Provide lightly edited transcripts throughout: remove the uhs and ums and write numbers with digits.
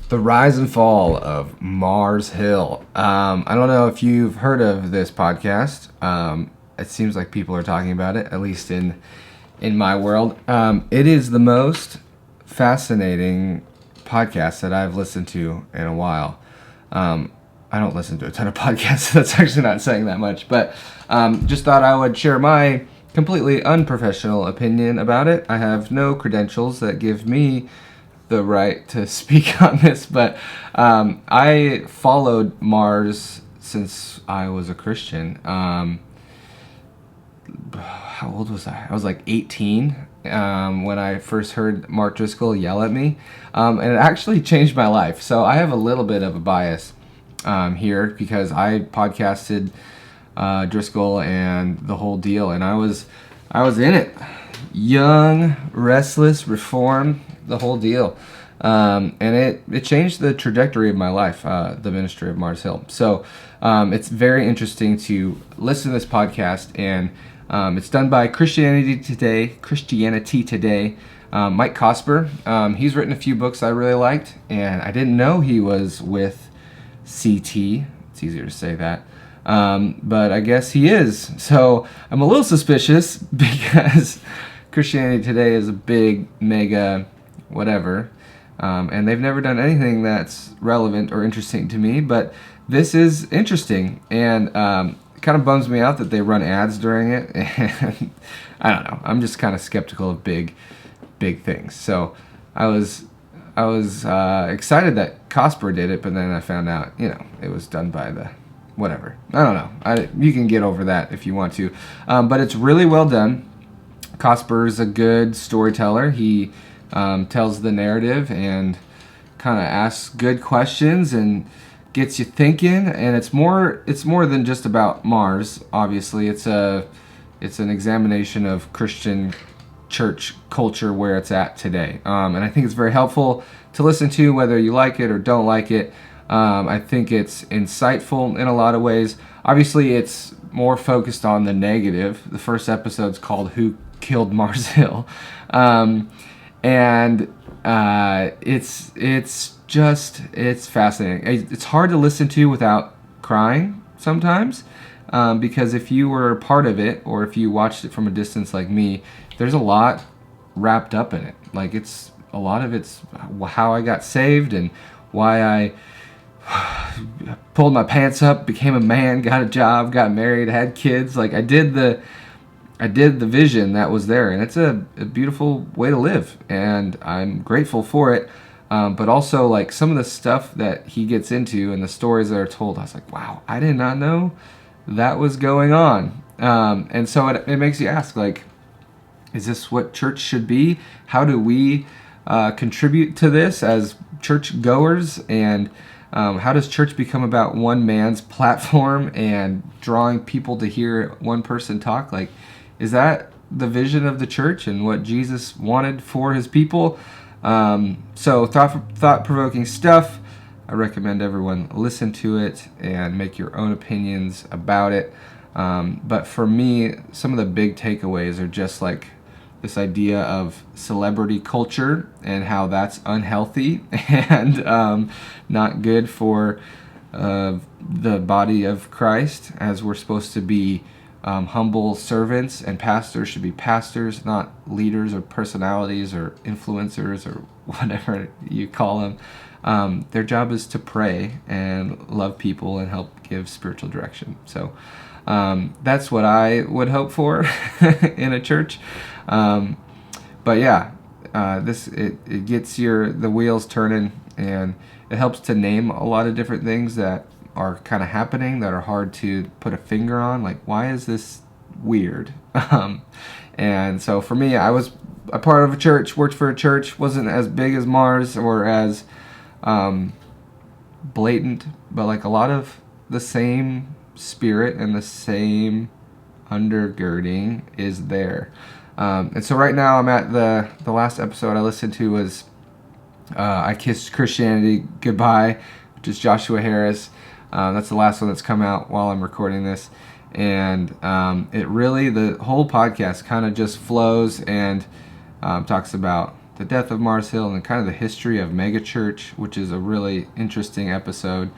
The rise and fall of Mars Hill. I don't know if you've heard of this podcast. It seems like people are talking about it, at least in my world. It is the most fascinating podcast that I've listened to in a while. I don't listen to a ton of podcasts. So that's actually not saying that much, but just thought I would share my completely unprofessional opinion about it. I have no credentials that give me the right to speak on this, but I followed Mars since I was a Christian. How old was I? I was like 18 when I first heard Mark Driscoll yell at me, and it actually changed my life. So I have a little bit of a bias here because I podcasted Driscoll and the whole deal, and I was in it, young, restless, reformed, the whole deal, and it changed the trajectory of my life, the ministry of Mars Hill. So it's very interesting to listen to this podcast, and it's done by Christianity Today. Mike Cosper. He's written a few books I really liked, and I didn't know he was with CT. It's easier to say that. But I guess he is. So I'm a little suspicious because Christianity Today is a big, mega, whatever. And they've never done anything that's relevant or interesting to me. But this is interesting. And it kind of bums me out that they run ads during it. And I don't know. I'm just kind of skeptical of big things. So I was excited that Cosper did it, but then I found out, it was done by the whatever. I don't know. You can get over that if you want to. But it's really well done. Cosper's a good storyteller. He tells the narrative and kind of asks good questions and gets you thinking. And it's more than just about Mars. Obviously, it's an examination of Christian church culture where it's at today. And I think it's very helpful to listen to, whether you like it or don't like it. I think it's insightful in a lot of ways. Obviously, it's more focused on the negative. The first episode's called Who Killed Mars Hill? And it's fascinating. It's hard to listen to without crying sometimes, because if you were part of it, or if you watched it from a distance like me, there's a lot wrapped up in it. Like, a lot of it's how I got saved and why I pulled my pants up, became a man, got a job, got married, had kids. Like, I did the vision that was there, and it's a beautiful way to live, and I'm grateful for it. But also, like, some of the stuff that he gets into and the stories that are told, I was like, wow, I did not know that was going on. And so it makes you ask, like, is this what church should be? How do we contribute to this as church goers? And how does church become about one man's platform and drawing people to hear one person talk? Like, is that the vision of the church and what Jesus wanted for his people? So thought-provoking stuff. I recommend everyone listen to it and make your own opinions about it. But for me, some of the big takeaways are just like this idea of celebrity culture and how that's unhealthy and not good for the body of Christ, as we're supposed to be humble servants, and pastors should be pastors, not leaders or personalities or influencers or whatever you call them. Their job is to pray and love people and help give spiritual direction. So that's what I would hope for in a church. But yeah, it gets the wheels turning, and it helps to name a lot of different things that are kind of happening that are hard to put a finger on. Like, why is this weird? And so for me, I was a part of a church, worked for a church, wasn't as big as Mars or as blatant, but like a lot of the same spirit and the same undergirding is there. And so right now I'm at the last episode I listened to was I Kissed Christianity Goodbye, which is Joshua Harris. That's the last one that's come out while I'm recording this. And it really, the whole podcast kind of just flows and talks about the death of Mars Hill and kind of the history of megachurch, which is a really interesting episode.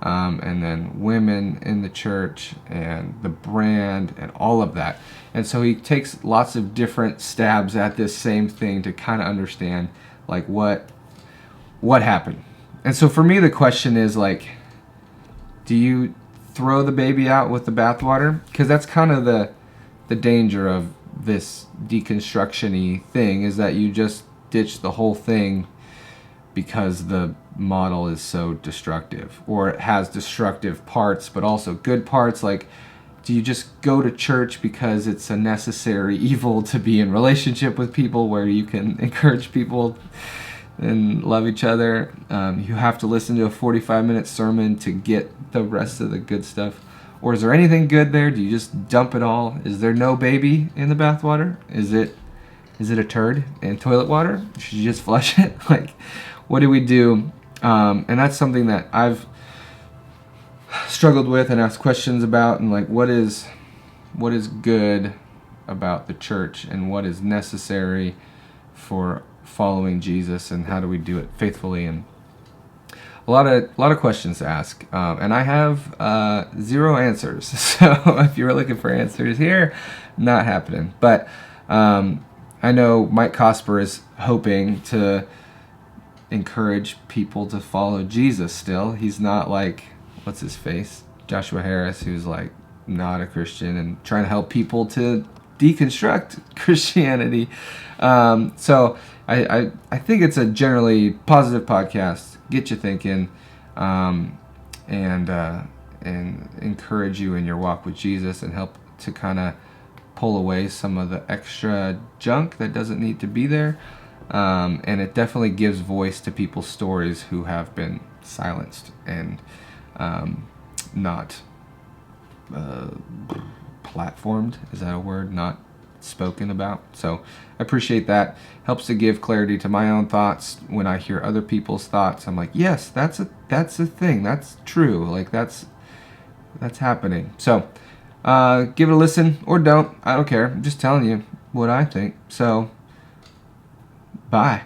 And then women in the church and the brand and all of that. And so he takes lots of different stabs at this same thing to kind of understand like what happened. And so for me, the question is like, do you throw the baby out with the bathwater? Because that's kind of the danger of this deconstruction-y thing, is that you just ditch the whole thing because the model is so destructive, or it has destructive parts but also good parts. Like, do you just go to church because it's a necessary evil to be in relationship with people where you can encourage people and love each other? You have to listen to a 45-minute sermon to get the rest of the good stuff. Or is there anything good there? Do you just dump it all? Is there no baby in the bathwater? Is it a turd in toilet water? Should you just flush it? Like, what do we do? And that's something that I've struggled with and asked questions about, and like, what is good about the church and what is necessary for following Jesus, and how do we do it faithfully? And a lot of questions to ask, and I have 0 answers. So if you were looking for answers here, not happening. But I know Mike Cosper is hoping to encourage people to follow Jesus still. He's not like, what's his face? Joshua Harris, who's like not a Christian and trying to help people to deconstruct Christianity. So I think it's a generally positive podcast, get you thinking, and encourage you in your walk with Jesus, and help to kind of pull away some of the extra junk that doesn't need to be there. And it definitely gives voice to people's stories who have been silenced and not platformed. Is that a word? Not spoken about. So I appreciate that. Helps to give clarity to my own thoughts. When I hear other people's thoughts, I'm like, yes, that's a thing. That's true. Like that's happening. So give it a listen or don't. I don't care. I'm just telling you what I think. So bye.